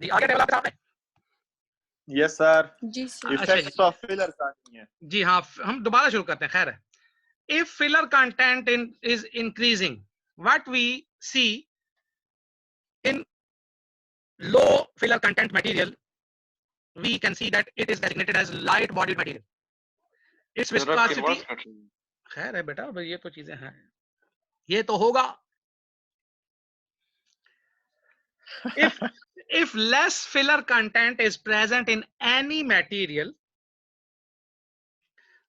जी आगे टेबल आपके सामने। Yes sir. जी सर। इफेक्ट्स ऑफ फिलर का नहीं है। जी हाँ, हम दोबारा शुरू करते हैं। खैर है, if filler content is increasing, what we see in low filler content material, we can see that it is designated as light bodied material. Its viscosity, खैर है बेटा, ये तो चीजें हैं, ये तो होगा। if less filler content is present in any material,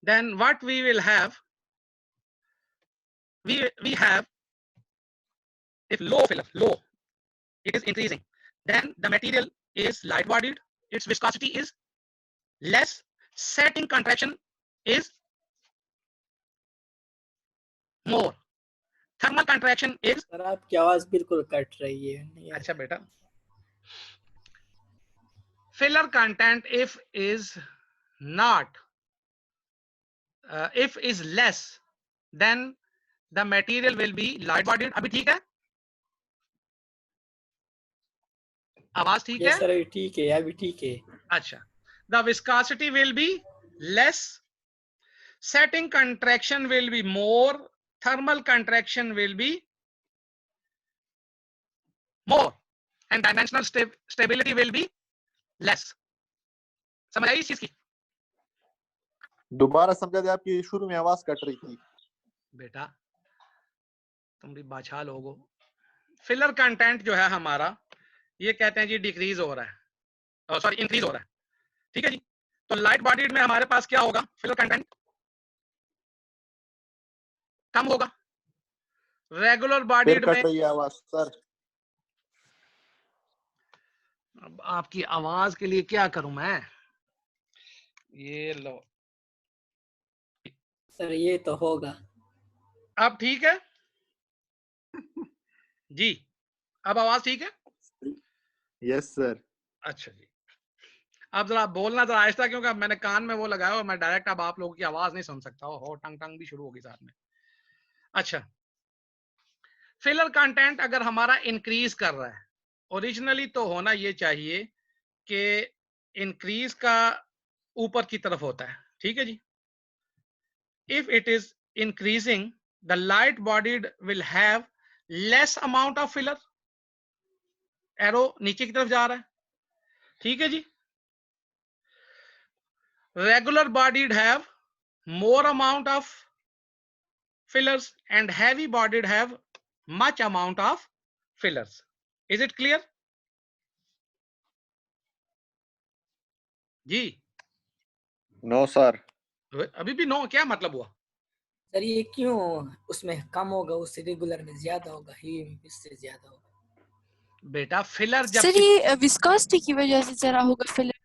then what we will have, we have, if low filler, low, it is increasing, then the material is light bodied, its viscosity is less, setting contraction is more, thermal contraction is, sir आपकी आवाज बिल्कुल cut रही है। नहीं अच्छा बेटा, filler content if is not if is less, then the material will be light bodied. अभी ठीक है, आवाज ठीक है? सर अभी ठीक है, अभी ठीक है। अच्छा, the viscosity will be less, setting contraction will be more, thermal contraction will be more, and dimensional stability will be less. समझ आई इस चीज की? दोबारा समझा दे, आपकी शुरू में आवाज कट रही थी। बेटा तुम भी बादशाह लोग हो। फिलर कंटेंट जो है हमारा, ये कहते हैं जी डिक्रीज हो रहा है, सॉरी इंक्रीज हो रहा है, ठीक है जी। तो लाइट बॉडीड में हमारे पास क्या होगा, फिलर कंटेंट कम होगा, रेगुलर बॉडीड में कट रही है आवाज सर। अब आपकी आवाज के लिए क्या करूं मैं, ये लो सर ये तो होगा। अब ठीक है जी, अब आवाज ठीक है? Yes sir. अच्छा जी, अब जरा बोलना जरा आहिस्ता, क्योंकि अब मैंने कान में वो लगाया और मैं डायरेक्ट अब आप लोगों की आवाज नहीं सुन सकता, हो टंग टंग भी शुरू होगी साथ में। अच्छा, फिलर कंटेंट अगर हमारा इंक्रीज कर रहा है, ओरिजिनली तो होना ये चाहिए कि इंक्रीज का ऊपर की तरफ होता है, ठीक है जी। If it is increasing, the light bodied will have less amount of filler, arrow नीचे की तरफ जा रहा है, ठीक है जी। Regular bodied have more amount of fillers and heavy bodied have much amount of fillers. Is it clear? जी नो सर। अभी भी नो, क्या मतलब हुआ? सर ये क्यों उसमें कम होगा, उससे रेगुलर में ज्यादा होगा, हेवी में इससे ज्यादा होगा। बेटा फिलर जब सर ये विस्कोसिटी की वजह से जरा होगा फिलर।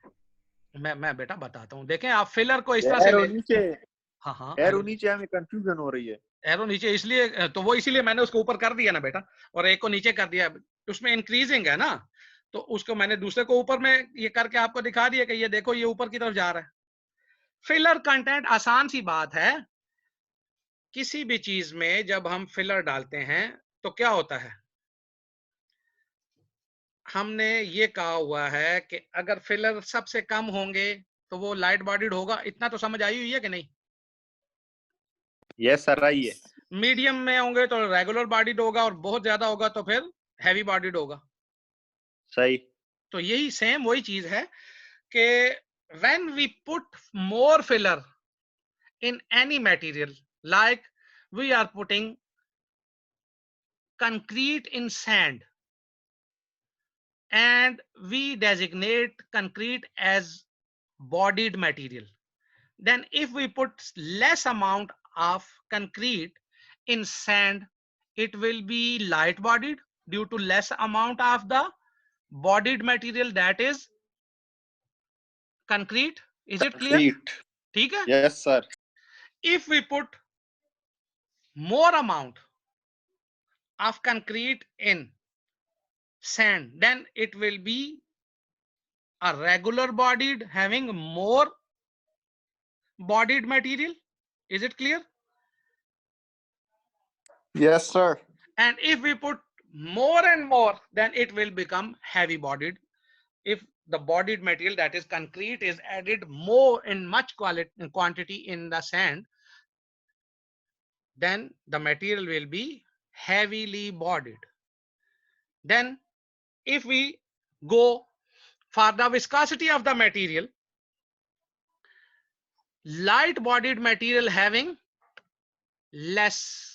मैं बेटा बताता हूँ, देखें आप फिलर को इस तरह से एरो नीचे, हाँ हाँ एरो नीचे हमें कंफ्यूजन हो रही है। एरो नीचे इसलिए तो वो इसीलिए मैंने उसको ऊपर कर दिया ना बेटा, और एक को नीचे कर दिया, उसमें इंक्रीजिंग है ना, तो उसको मैंने दूसरे को ऊपर में ये करके आपको दिखा दिया कि ये देखो ये ऊपर की तरफ जा रहा है। फिलर कंटेंट आसान सी बात है, किसी भी चीज में जब हम फिलर डालते हैं तो क्या होता है, हमने ये कहा हुआ है कि अगर फिलर सबसे कम होंगे तो वो लाइट बॉडीड होगा, इतना तो समझ आई हुई है कि नहीं? यस सर आई है। मीडियम में होंगे तो रेगुलर बॉडीड होगा, और बहुत ज्यादा होगा तो फिर हैवी बॉडीड होगा। सही। तो यही सेम वही चीज है कि when we put more filler in any material, like we are putting concrete in sand and we designate concrete as bodied material, then if we put less amount of concrete in sand, it will be light bodied due to less amount of the bodied material, that is concrete. Is it clear? ठीक है? Yes sir. If we put more amount of concrete in sand, then it will be a regular bodied having more bodied material. Is it clear? Yes sir. And if we put more and more, then it will become heavy bodied. if the bodied material, that is concrete, is added more in much quantity in the sand, then the material will be heavily bodied. Then if we go for the viscosity of the material, light bodied material having less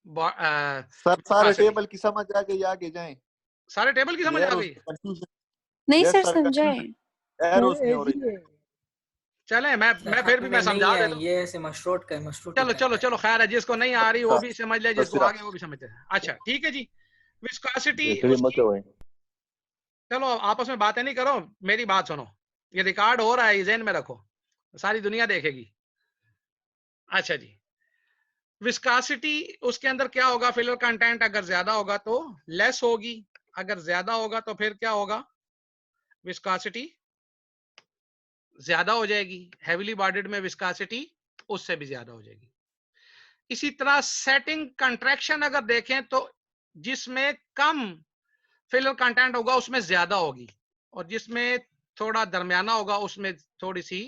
sir सारे viscosity. Table की समझ आ गई, आगे जाएं। सारे table की समझ आ गई? कंफ्यूजन, नहीं यस सर सर, समझाए। कंफ्यूजन एरोस में हो रही है। चले मैं फिर भी मैं समझा देता हूं। ये ऐसे मशरूट का मशरूट चलो चलो चलो, खैर है, जिसको नहीं आ रही वो भी समझ ले, जिसको सिर्फ आ गया वो भी समझ ले। अच्छा ठीक है जी, विस्कोसिटी ये मत उसकी, होए। चलो आपस में बातें नहीं करो, मेरी बात सुनो, ये रिकॉर्ड हो रहा है, ज़हन में रखो, सारी दुनिया देखेगी। अच्छा जी, विस्कोसिटी उसके अंदर क्या होगा, फिलर कंटेंट अगर ज्यादा होगा तो लेस होगी, अगर ज्यादा होगा तो फिर क्या होगा, विस्कोसिटी ज्यादा हो जाएगी। हेवीली बॉडीड में विस्कोसिटी उससे भी ज्यादा हो जाएगी। इसी तरह सेटिंग कंट्रैक्शन अगर देखें तो जिसमें कम फिलर कंटेंट होगा उसमें ज्यादा होगी, और जिसमें थोड़ा दरमियाना होगा उसमें थोड़ी सी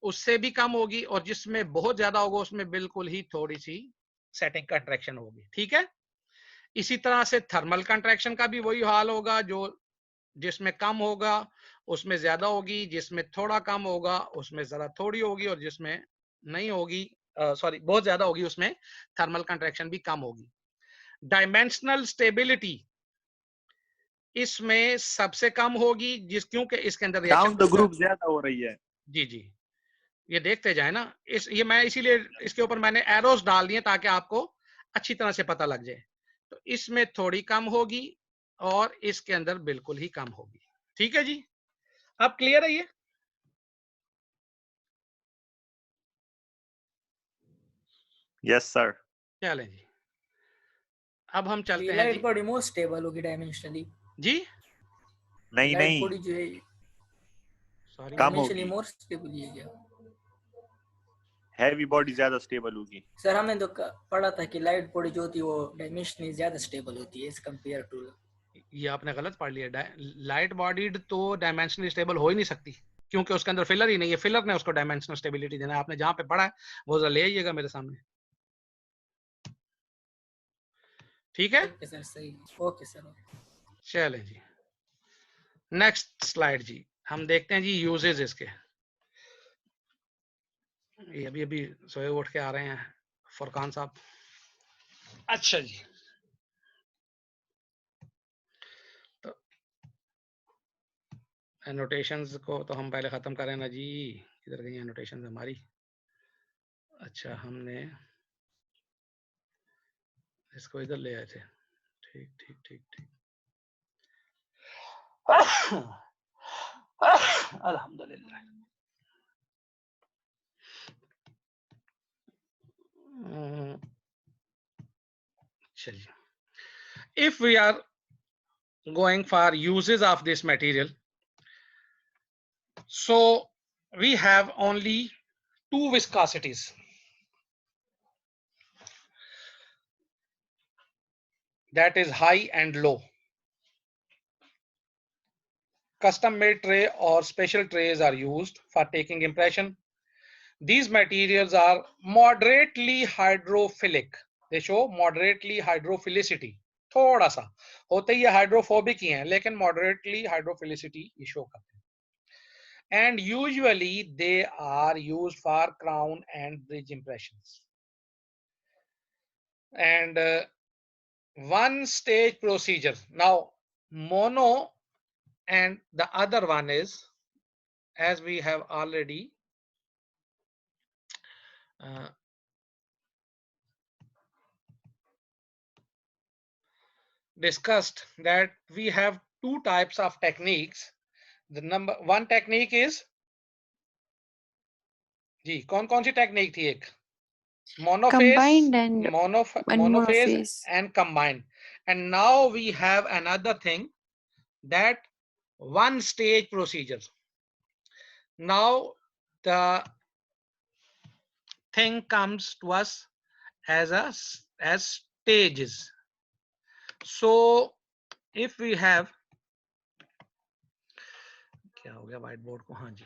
उससे भी कम होगी, और जिसमें बहुत ज्यादा होगा उसमें बिल्कुल ही थोड़ी सी सेटिंग कंट्रैक्शन होगी। ठीक है, इसी तरह से थर्मल कंट्रैक्शन का भी वही हाल होगा, जो जिसमें कम होगा उसमें ज्यादा होगी, जिसमें थोड़ा कम होगा उसमें जरा थोड़ी होगी, और जिसमें नहीं होगी, सॉरी बहुत ज्यादा होगी, उसमें थर्मल कंट्रैक्शन भी कम होगी। डायमेंशनल स्टेबिलिटी इसमें सबसे कम होगी, क्योंकि इसके अंदर डाउन द रिएक्शन ग्रुप ज्यादा हो रही है। जी जी, ये देखते जाए ना, ये मैं इसीलिए इसके ऊपर मैंने एरोस डाल दिए ताकि आपको अच्छी तरह से पता लग जाए। तो इसमें थोड़ी कम होगी और इसके अंदर बिल्कुल ही कम होगी। ठीक है जी, अब क्लियर है ये? Yes sir. चलें जी, अब हम चलते हैं लाइट जी। बॉडी मोर स्टेबल होगी डायमेंशनली जी नहीं लाइट नहीं, बॉडी जो है सॉरी, कम डायमेंशनली होगी। मोर स्टेबल ये क्या हैवी बॉडी ज्यादा स्टेबल होगी। सर? हमने तो पढ़ा था कि लाइट बॉडी जो होती है वो डायमेंशनली ज्यादा स्टेबल होती है एज कंपेयर टू। ये आपने गलत पढ़ लिया। लाइट बॉडीड तो डायमेंशनली स्टेबल हो ही नहीं सकती, क्योंकि उसके अंदर फिलर ही नहीं है। फिलर ने उसको डायमेंशनल स्टेबिलिटी देना है। आपने जहां पे पढ़ा है वो जरा ले आइएगा मेरे सामने। ठीक है, ओके सर, सही, ओके सर। चले जी, नेक्स्ट स्लाइड जी, हम देखते हैं जी यूजेस इसके। ये अभी अभी सोए उठ के आ रहे हैं फुरकान साहब। अच्छा जी, तो एनोटेशंस को तो हम पहले खत्म करें ना जी, किधर गई एनोटेशंस हमारी? अच्छा, हमने इसको इधर ले आए थे। ठीक ठीक ठीक ठीक, अल्हम्दुलिल्लाह। चलिए, if we are going for uses of this material, so we have only two viscosities. That is high and low. Custom made tray or special trays are used for taking impression. These materials are moderately hydrophilic. They show moderately hydrophilicity. थोड़ा सा होते ही hydrophobic ही हैं, लेकिन moderately hydrophilicity ये show करते हैं. And usually they are used for crown and bridge impressions. And one stage procedure. Now mono, and the other one is, as we have already discussed, that we have two types of techniques. The number one technique is जी, कौन सी technique थी? एक Combined and monophase monophase. and combined. And now we have another thing, that one stage procedure. Now the thing comes to us as stages. So if we have, क्या हो गया white board को, हाँ जी,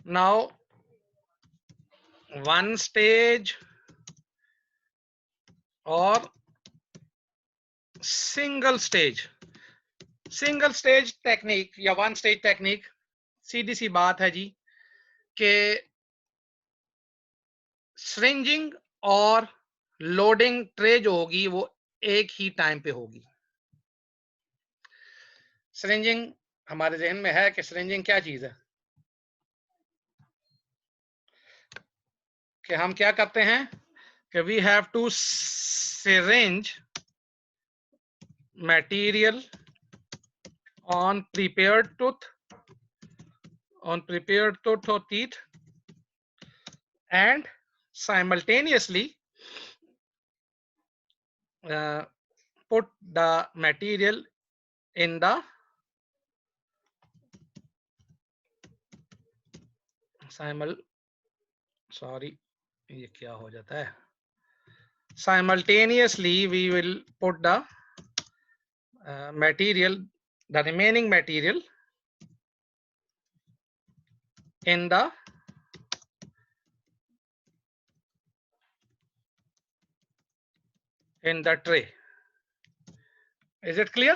now one stage or single stage technique या one stage technique, सीधी सी बात है जी कि सिरिंजिंग और लोडिंग ट्रे जो होगी वो एक ही टाइम पे होगी। सिरिंजिंग हमारे जहन में है कि सिरिंजिंग क्या चीज है, कि हम क्या करते हैं कि we have to syringe material on prepared tooth or teeth and simultaneously put the material in the ये क्या हो जाता है, simultaneously we will put the material, the remaining material in the tray. Is it clear?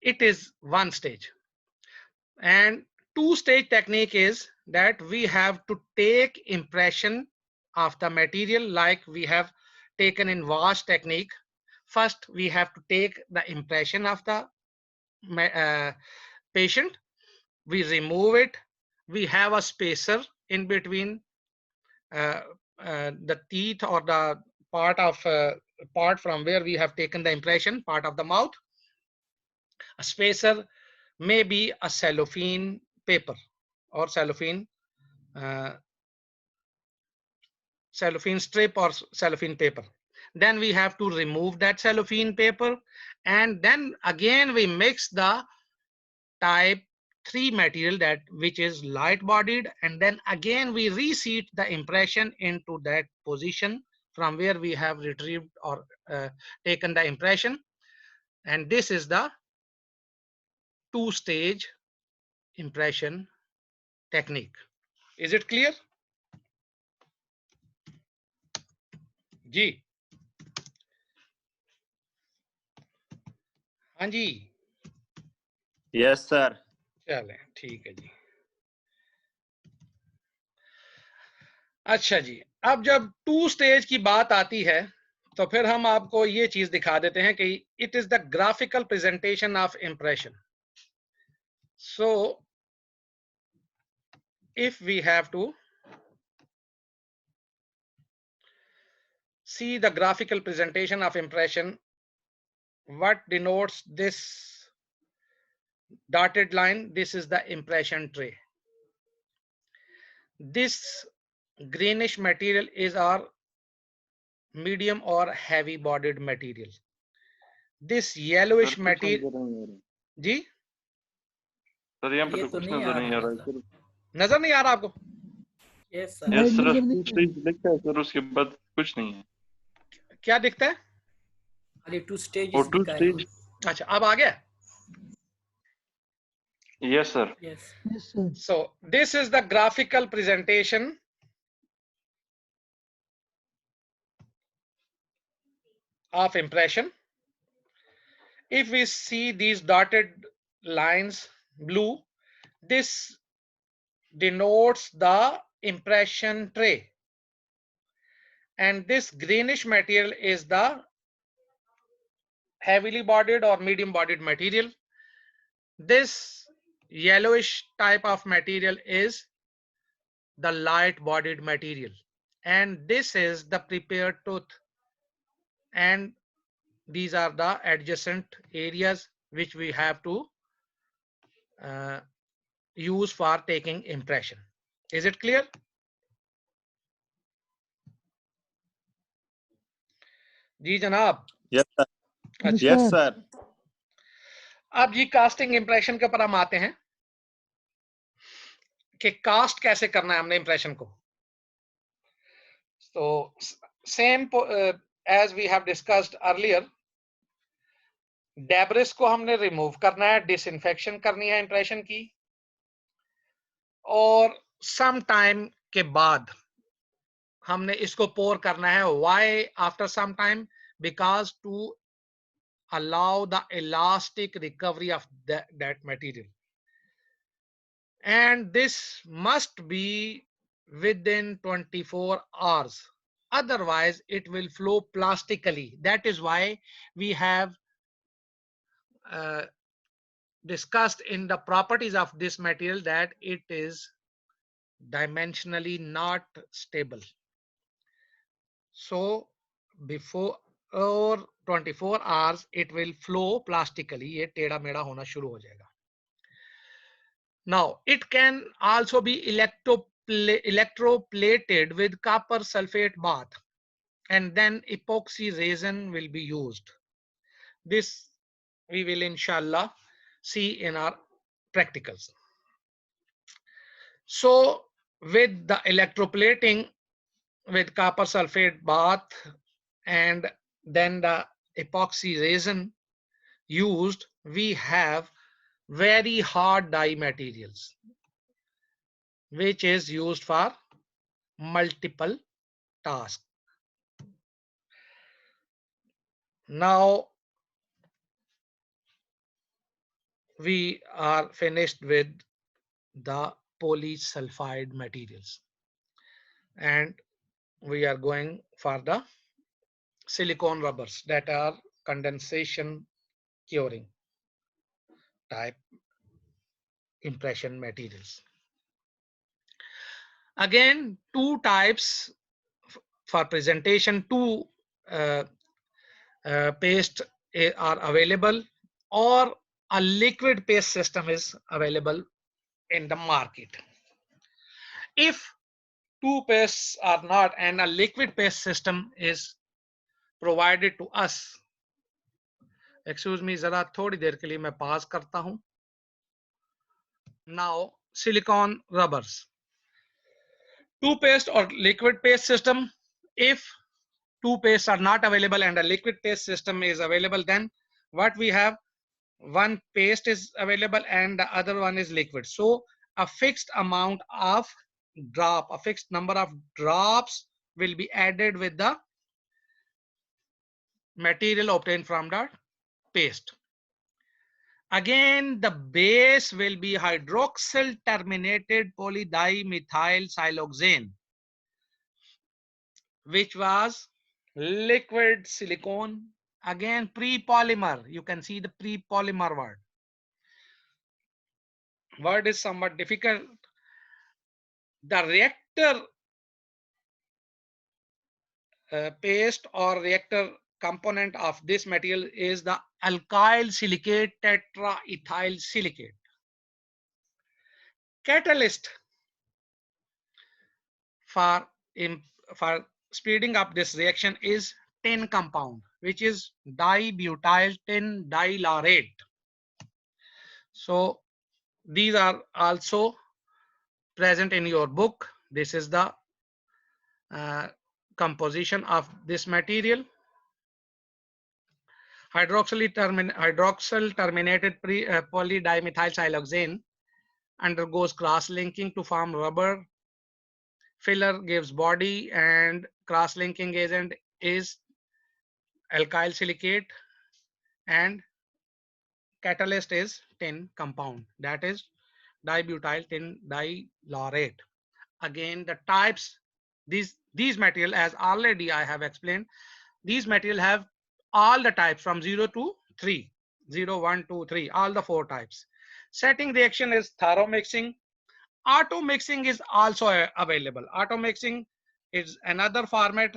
It is one stage. And two stage technique is that we have to take impression of the material like we have taken in wash technique. First we have to take the impression of the patient, we remove it, we have a spacer in between the teeth or the part from where we have taken the impression, part of the mouth. A spacer may be a cellophane paper or cellophane strip or cellophane paper. Then we have to remove that cellophane paper, and then again we mix the type 3 material, that which is light bodied, and then again we reseat the impression into that position from where we have retrieved or taken the impression. And this is the two stage impression technique. Is it clear? जी, हाँ जी, yes sir. चलें ठीक है जी। अच्छा जी, अब जब two stage की बात आती है तो फिर हम आपको ये चीज दिखा देते हैं कि it is the graphical presentation of impression. So if we have to see the graphical presentation of impression, what denotes this dotted line? This is the impression tray. This greenish material is our medium or heavy bodied material. This yellowish material, जी sir यहाँ पे ये तो तो कुछ नहीं नजर आ नहीं रहा आ रहा है मतलब। सर। नजर नहीं आ रहा आपको? Yes yes sir. Sir, two stage लिखता है सर, उसके बाद कुछ नहीं है। क्या दिखता है? अरे टू स्टेजेस और टू लिखा है। स्टेज, अच्छा, अब आ गया? Yes sir. Yes So this is the graphical presentation of impression. If we see these dotted lines blue, this denotes the impression tray, and this greenish material is the heavily bodied or medium bodied material. This yellowish type of material is the light bodied material, and this is the prepared tooth, and these are the adjacent areas which we have to use for taking impression. Is it clear? जी जनाब। Yes sir. अच्छा, yes sir. अब जी casting impression के ऊपर हम आते हैं कि cast कैसे करना है हमने इंप्रेशन को। तो same as we have discussed earlier, debris को हमने रिमूव करना है, डिसइंफेक्शन करनी है इंप्रेशन की, और सम टाइम के बाद हमने इसको पोर करना है. Why after some time? Because to allow the elastic recovery of that material, and this must be within 24 hours, otherwise it will flow plastically. That is why we have discussed in the properties of this material that it is dimensionally not stable. So before or 24 hours it will flow plastically. ये टेढ़ा मेढ़ा होना शुरू हो जाएगा. Now it can also be electroplated with copper sulfate bath, and then epoxy resin will be used. This we will inshallah see in our practicals. So with the electroplating with copper sulfate bath and then the epoxy resin used, we have very hard dye materials which is used for multiple tasks. Now we are finished with the polysulfide materials and we are going for the silicone rubbers that are condensation curing type impression materials. Again, two types for presentation. Two paste are available, or a liquid paste system is available in the market. If two pastes are not and a liquid paste system is provided to us, excuse me, जरा थोड़ी देर के लिए मैं pause करता हूं. Now silicone rubbers, two paste or liquid paste system. If two pastes are not available and a liquid paste system is available, then what we have, one paste is available and the other one is liquid. So a fixed amount of drop, a fixed number of drops will be added with the material obtained from the paste. Again, the base will be hydroxyl terminated polydimethyl siloxane, which was liquid silicone. Again, pre-polymer. You can see the pre-polymer word. Word is somewhat difficult. The reactor paste or reactor component of this material is the alkyl silicate tetraethyl silicate. Catalyst for speeding up this reaction is tin compound, which is dibutyl tin dilaurate. So these are also present in your book. This is the composition of this material. Hydroxyl terminated polydimethyl siloxane undergoes cross-linking to form rubber. Filler gives body, and cross-linking agent is alkyl silicate, and catalyst is tin compound, that is dibutyl tin dilaurate. Again, the types, these material, as already I have explained, these material have all the types from 0 to 3, 0, 1, 2, 3, all the 4 types. Setting reaction is thorough mixing. Auto mixing is also available. Auto mixing is another format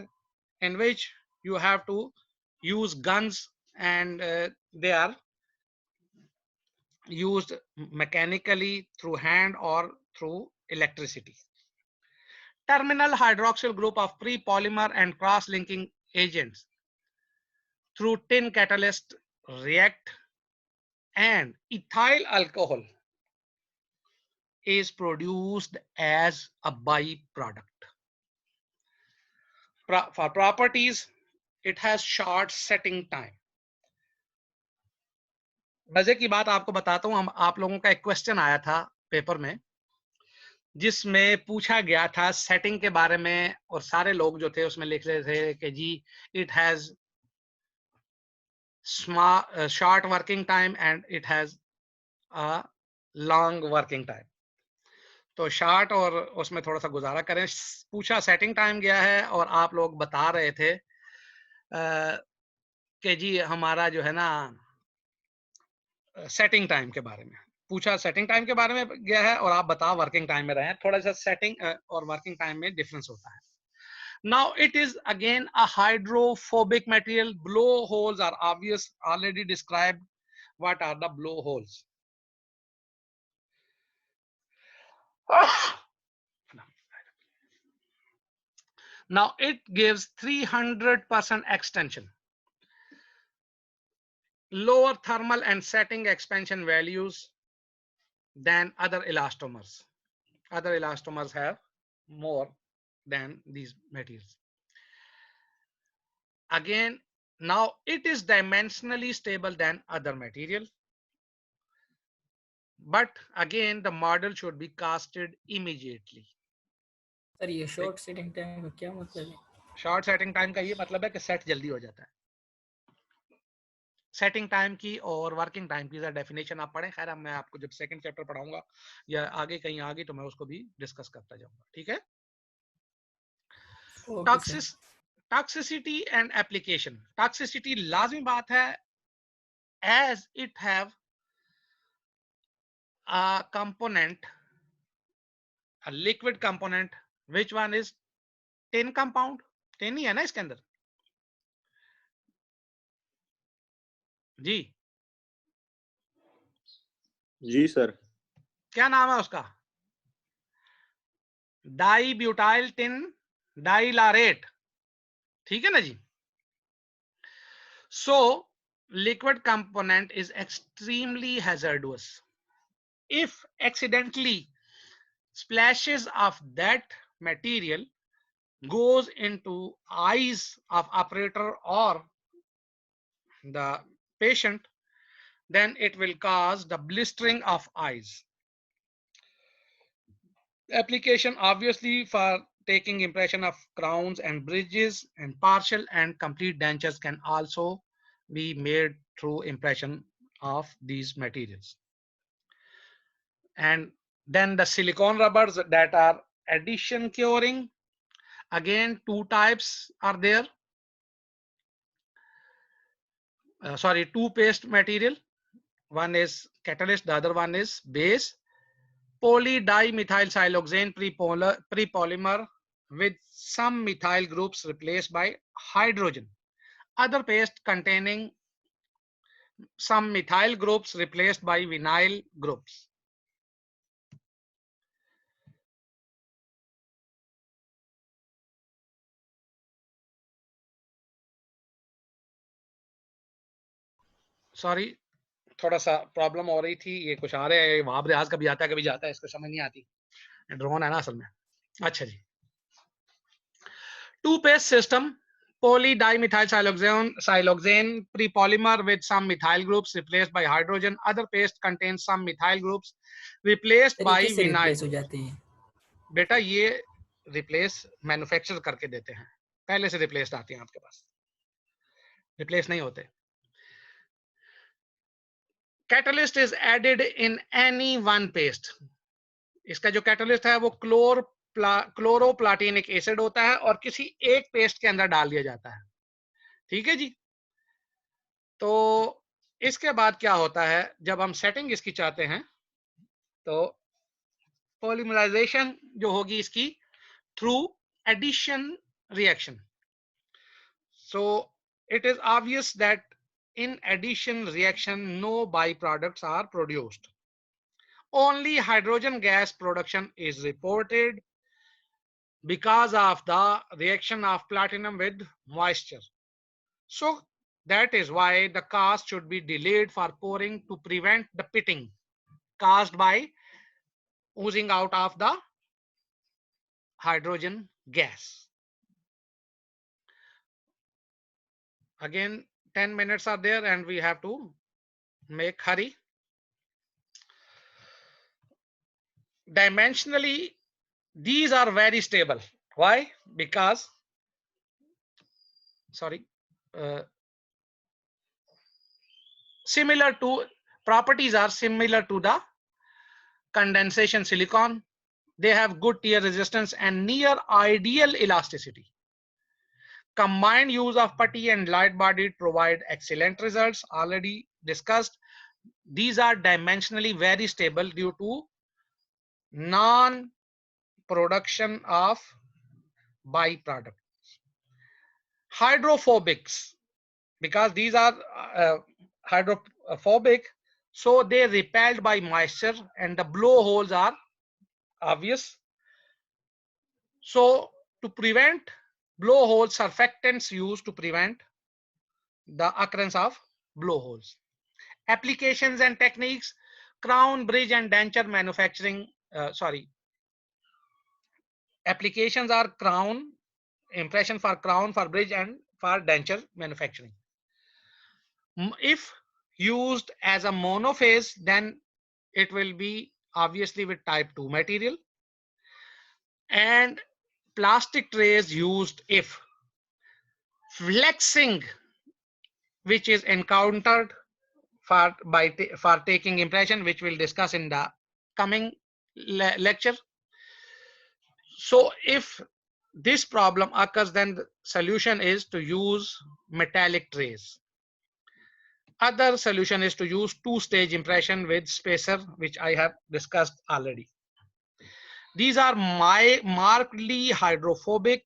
in which you have to use guns, and they are used mechanically through hand or through electricity. Terminal hydroxyl group of pre-polymer and cross-linking agents through tin catalyst react, and ethyl alcohol is produced as a byproduct. For properties, it has short setting time. मजे की बात आपको बताता हूं, हम आप लोगों का एक क्वेश्चन आया था पेपर में जिसमें पूछा गया था सेटिंग के बारे में, और सारे लोग जो थे उसमें लिख रहे थे कि जी it has short working time and it has a long working time. तो शॉर्ट और उसमें थोड़ा सा गुजारा करें। पूछा सेटिंग टाइम गया है और आप लोग बता रहे थे कि जी हमारा जो है ना सेटिंग टाइम के बारे में पूछा, सेटिंग टाइम के बारे में गया है और आप बताओ वर्किंग टाइम में रहे। थोड़ा सा सेटिंग और वर्किंग टाइम में डिफरेंस होता है। Now it is again a hydrophobic material. Blowholes are obvious, already described. What are the blowholes? Now it gives 300% extension, lower thermal and setting expansion values than other elastomers. Other elastomers have more than these materials. Again, now it is dimensionally stable than other material. But again, the model should be casted immediately. Sir ये short setting time का क्या मतलब है? Short setting time का ये मतलब है कि सेट जल्दी हो जाता है। सेटिंग टाइम की और वर्किंग टाइम की डेफिनेशन आप पढ़ें। खैर मैं आपको जब सेकंड चैप्टर पढ़ाऊंगा या आगे कहीं आगे तो मैं उसको भी डिस्कस करता जाऊंगा, ठीक है। Toxicity and application. टॉक्सिसिटी लाजमी बात है, as it have a component, a liquid component, which one is tin compound? tin ही है ना इसके अंदर जी। जी सर। क्या नाम है उसका? डाई ब्यूटाइल टिन डाइलारेट, ठीक है ना जी। So liquid component is extremely hazardous. If accidentally splashes of that material goes into eyes of operator or the patient, then it will cause the blistering of eyes. Application obviously for taking impression of crowns and bridges, and partial and complete dentures can also be made through impression of these materials. And then the silicone rubbers that are addition curing, again two types are there. Two paste material, one is catalyst, the other one is base. Polydimethylsiloxane prepolymer with some methyl groups replaced by hydrogen. Other paste containing some methyl groups replaced by vinyl groups. Sorry, थोड़ा सा problem हो रही थी, ये कुछ आ रहे हैं वहां रियाज कभी आता है कभी जाता है, इसको समझ नहीं आती, ड्रोन है ना असल में। अच्छा जी, two paste system, polydimethylsiloxane prepolymer with some methyl groups replaced by hydrogen. Other paste contains some methyl groups replaced by vinyl. हो जाते हैं बेटा ये रिप्लेस मैन्युफैक्चर करके देते हैं, पहले से रिप्लेस्ड आते हैं आपके पास, रिप्लेस नहीं होते। Catalyst is added in any one paste. इसका जो कैटलिस्ट है वो क्लोरोप्लाटिनिक एसिड होता है और किसी एक पेस्ट के अंदर डाल दिया जाता है, ठीक है जी। तो इसके बाद क्या होता है, जब हम सेटिंग इसकी चाहते हैं तो पॉलीमराइजेशन जो होगी इसकी through addition reaction. So it is obvious that in addition reaction no byproducts are produced. Only hydrogen gas production is reported because of the reaction of platinum with moisture. So that is why the cast should be delayed for pouring to prevent the pitting caused by oozing out of the hydrogen gas. Again, 10 minutes are there and we have to make hurry. Dimensionally, these are very stable. Why? Because, sorry, similar to, properties are similar to the condensation silicon. They have good tear resistance and near ideal elasticity. Combined use of putty and light bodied provide excellent results, already discussed. These are dimensionally very stable due to non-production of byproducts. Hydrophobics, because these are hydrophobic, so they repelled by moisture and the blowholes are obvious. So to prevent blowholes, surfactants used to prevent the occurrence of blowholes. Applications and techniques: crown, bridge and denture manufacturing. Applications are crown, impression for crown, for bridge and for denture manufacturing. If used as a monophase, then it will be obviously with type 2 material. And plastic trays used if flexing, which is encountered for taking impression, which we'll discuss in the coming lecture. So if this problem occurs, then the solution is to use metallic trays. Other solution is to use two-stage impression with spacer, which I have discussed already. These are markedly hydrophobic,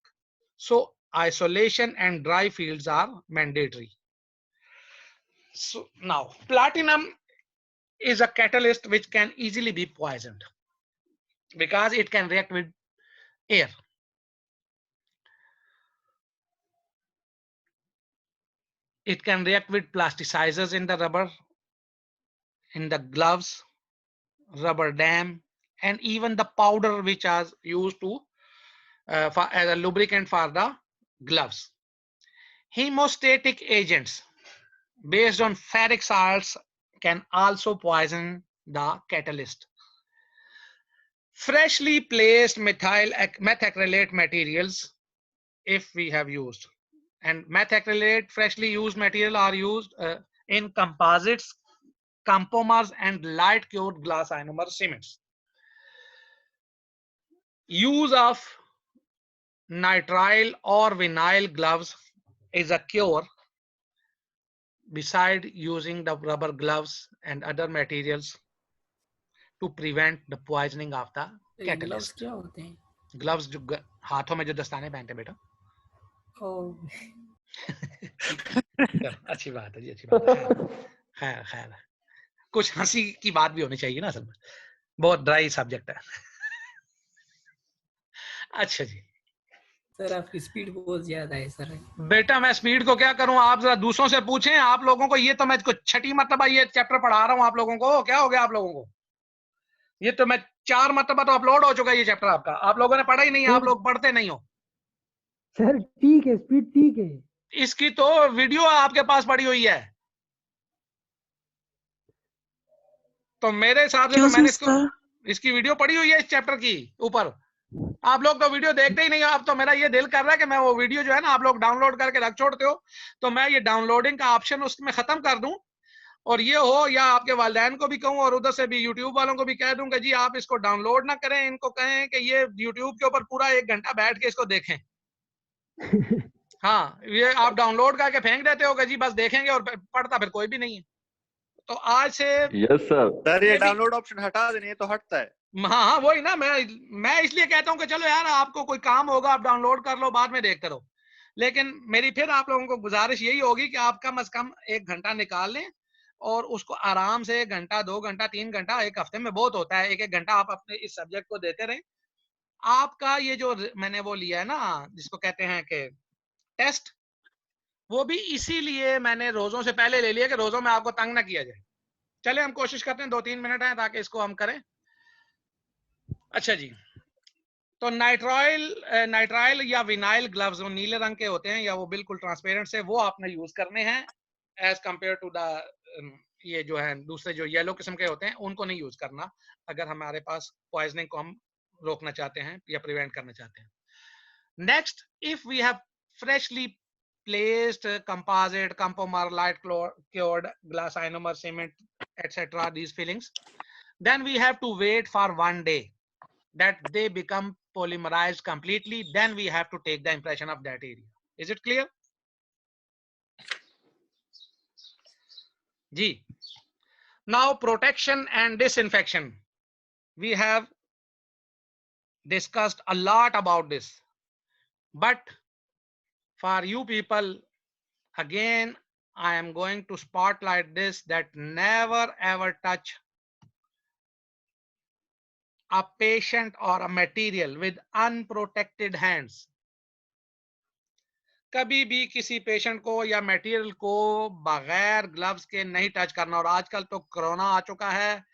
so isolation and dry fields are mandatory. So now, platinum is a catalyst which can easily be poisoned because it can react with air. It can react with plasticizers in the rubber, in the gloves, rubber dam, and even the powder which is used to as a lubricant for the gloves. Hemostatic agents based on ferric salts can also poison the catalyst. Freshly placed methacrylate materials, if we have used, and methacrylate freshly used material are used in composites, compomers and light cured glass ionomer cements. Use of nitrile or vinyl gloves is a cure beside using the rubber gloves and other materials to prevent the poisoning of the catalyst. क्या होते हैं? Gloves जो हाथों में जो दस्ताने पहनते बेटा. अच्छी बात है जी, अच्छी बात है. खैर कुछ हंसी की बात भी होनी चाहिए ना, असल में बहुत ड्राई सब्जेक्ट है. अच्छा जी सर, आपकी स्पीड बहुत ज्यादा है सर. बेटा मैं स्पीड को क्या करूं, आप जरा दूसरों से पूछें. आप लोगों को ये तो मैं छठी मरतबा ये चैप्टर पढ़ा रहा हूं आप लोगों को. क्या हो गया आप लोगों को? ये तो मैं 4 मरतबा तो अपलोड हो चुका है ये चैप्टर आपका. आप लोगों ने पढ़ा ही नहीं, आप लोग पढ़ते नहीं हो. सर ठीक है, स्पीड ठीक है. इसकी तो वीडियो आपके पास पड़ी हुई है, तो मेरे हिसाब से तो मैंने इसकी वीडियो पड़ी हुई है इस चैप्टर की ऊपर. आप लोग तो वीडियो देखते ही नहीं हो. अब तो मेरा ये दिल कर रहा है कि मैं वो वीडियो जो है ना आप लोग डाउनलोड करके रख छोड़ते हो, तो मैं ये डाउनलोडिंग का ऑप्शन उसमें खत्म कर दूं और ये हो, या आपके वालिदैन को भी कहूं और उधर से भी यूट्यूब वालों को भी कह दूं कि जी आप इसको डाउनलोड ना करें, इनको कहें कि ये यूट्यूब के ऊपर पूरा 1 घंटा बैठ के इसको देखें. हाँ, ये आप डाउनलोड करके फेंक देते हो कि जी बस देखेंगे और पढ़ता फिर कोई भी नहीं है. तो आज से यस सर, ये डाउनलोड ऑप्शन हटा देने तो हटता है. हाँ वही ना, मैं इसलिए कहता हूँ कि चलो यार आपको कोई काम होगा आप डाउनलोड कर लो, बाद में देखते रहो. लेकिन मेरी फिर आप लोगों को गुजारिश यही होगी कि आप कम से कम 1 घंटा निकाल लें और उसको आराम से 1 घंटा 2 घंटा 3 घंटा, एक हफ्ते में बहुत होता है, 1-1 घंटा आप अपने इस सब्जेक्ट को देते रहें. आपका ये जो मैंने वो लिया है ना जिसको कहते हैं कि टेस्ट, वो भी इसीलिए मैंने रोजों से पहले ले लिया कि रोजों में आपको तंग ना किया जाए. चले हम कोशिश करते हैं 2-3 मिनट है ताकि इसको हम करें. अच्छा जी, तो नाइट्राइल या विनाइल ग्लव्स वो नीले रंग के होते हैं या वो बिल्कुल ट्रांसपेरेंट से, वो आपने यूज करने हैं एज कंपेयर टू द ये जो है दूसरे जो येलो किस्म के होते हैं उनको नहीं यूज करना अगर हमारे पास पॉइजनिंग को हम रोकना चाहते हैं या प्रिवेंट करना चाहते हैं. Next, if we have freshly placed composite, campomarlite, cured glass ionomer, cement, etc. these fillings, then we have to wait for 1 day that they become polymerized completely. Then we have to take the impression of that area. Is it clear? Ji. Now protection and disinfection. We have discussed a lot about this, but for you people, again, I am going to spotlight this, that never ever touch a patient or a material with unprotected hands. कभी भी किसी patient को या material को बगैर gloves के नहीं touch करना. और आजकल तो कोरोना आ चुका है,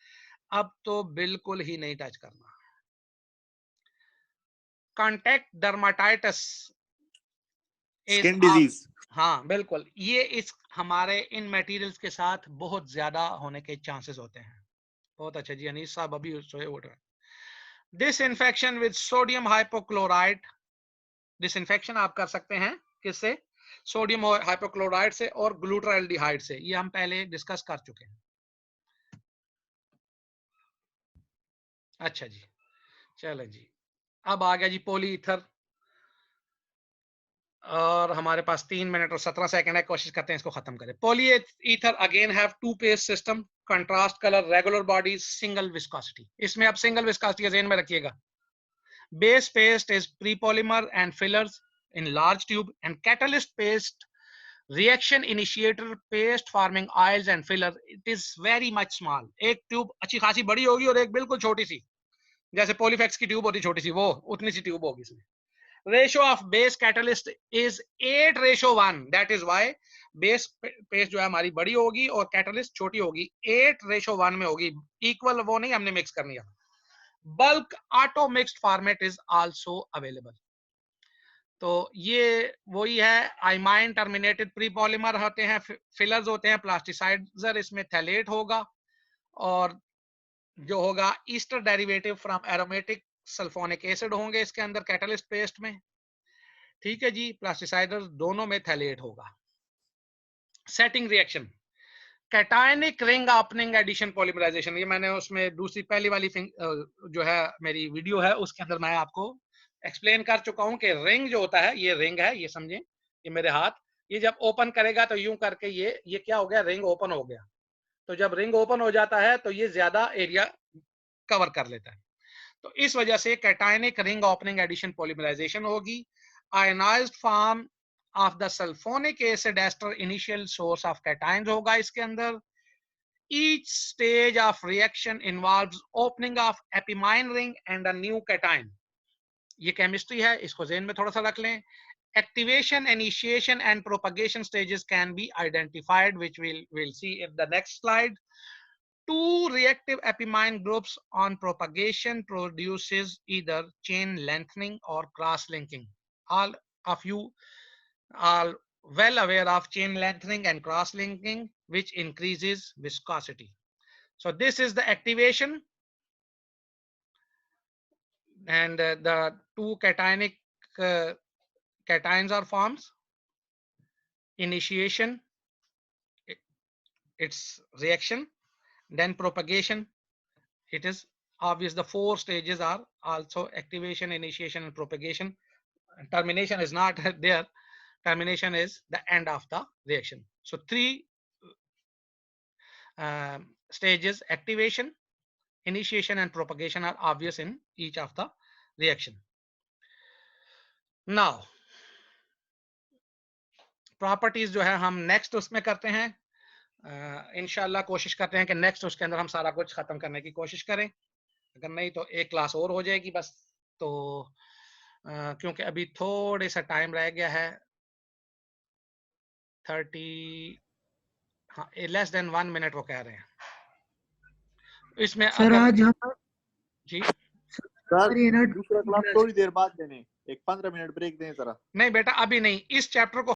अब तो बिल्कुल ही नहीं टच करना. Contact dermatitis, skin disease. हाँ बिल्कुल, ये इस हमारे इन मटेरियल्स के साथ बहुत ज्यादा होने के चांसेस होते हैं. बहुत अच्छा जी, अनीस साहब अभी सोए उठ रहे हैं. Disinfection with sodium hypochlorite. Disinfection आप कर सकते हैं किससे? सोडियम हाइपोक्लोराइड से और ग्लूटाल्डिहाइड से. ये हम पहले डिस्कस कर चुके हैं. अच्छा जी, चलो जी, अब आ गया जी पॉलीईथर. और हमारे पास 3 मिनट और 17 सेकंड है, कोशिश करते हैं इसको खत्म करें. Polyether again have two paste system, contrast colour, regular bodies, single viscosity. इसमें आप सिंगल विस्कोसिटी का ज़हन में रखिएगा. Base paste is prepolymer and fillers in large tube, and catalyst paste reaction initiator paste forming oils and filler. It is very much small. एक tube अच्छी खासी बड़ी होगी और एक बिल्कुल छोटी सी, जैसे पॉलीफेक्स की ट्यूब होती छोटी सी, वो उतनी सी ट्यूब होगी इसमें. Ratio of base catalyst is 8:1. That is why base paste जो है हमारी बड़ी होगी और कैटलिस्ट छोटी होगी. 8:1 में होगी. इक्वल वो नहीं हमने मिक्स करनी है. Bulk auto mixed format is also available. तो ये वही है, आइमाइन टर्मिनेटेड प्री पॉलीमर होते हैं, फिलर्स होते हैं, प्लास्टिसाइजर इसमें थैलेट होगा, और जो होगा Easter derivative from aromatic sulphonic acid होंगे इसके अंदर कैटलिस्ट पेस्ट में. ठीक है जी, प्लास्टिसाइजर दोनों में थैलेट होगा. Setting reaction, cationic ring opening addition polymerization. ये मैंने उसमें दूसरी पहली वाली जो है मेरी वीडियो है उसके अंदर मैं आपको एक्सप्लेन कर चुका हूं कि रिंग जो होता है, ये रिंग है, ये समझें, ये मेरे हाथ, ये जब ओपन करेगा तो यूं करके ये क्या हो गया, रिंग ओपन हो गया. तो जब रिंग ओपन हो जाता है तो ये ज्यादा एरिया कवर कर लेता है. तो इस वजह से cationic ring opening addition polymerization होगी. Ionized form of the sulfonic acid ester initial source of cations होगा इसके अंदर. Each stage of reaction involves opening of epimine ring and a new cation. ये केमिस्ट्री है, इसको ज़हन में थोड़ा सा रख लें. Activation, initiation and propagation stages can be identified, which we'll see in the next slide. Two reactive epimine groups on propagation produces either chain lengthening or cross linking. All of you are well aware of chain lengthening and cross linking, which increases viscosity. So this is the activation, and the two cationic cations are formed. Initiation, its reaction, then propagation. It is obvious the 4 stages are also activation, initiation and propagation. Termination is not there. Termination is the end of the reaction. So 3 stages, activation, initiation and propagation, are obvious in each of the reaction. Now properties जो है हम next उसमें करते हैं. इंशाल्लाह कोशिश करते हैं कि नेक्स्ट उसके अंदर हम सारा कुछ खत्म करने की कोशिश करें. अगर नहीं तो एक क्लास और हो जाएगी बस. तो क्योंकि अभी थोड़े सा टाइम रह गया है, 30 हाँ लेस देन 1 मिनट वो कह रहे हैं इसमें. सर अगर आज हम जी सर ये ना दूसरा क्लास थोड़ी देर बाद देने, एक 15 मिनट ब्रेक दें जरा। नहीं बेटा अभी नहीं, इस चैप्टर को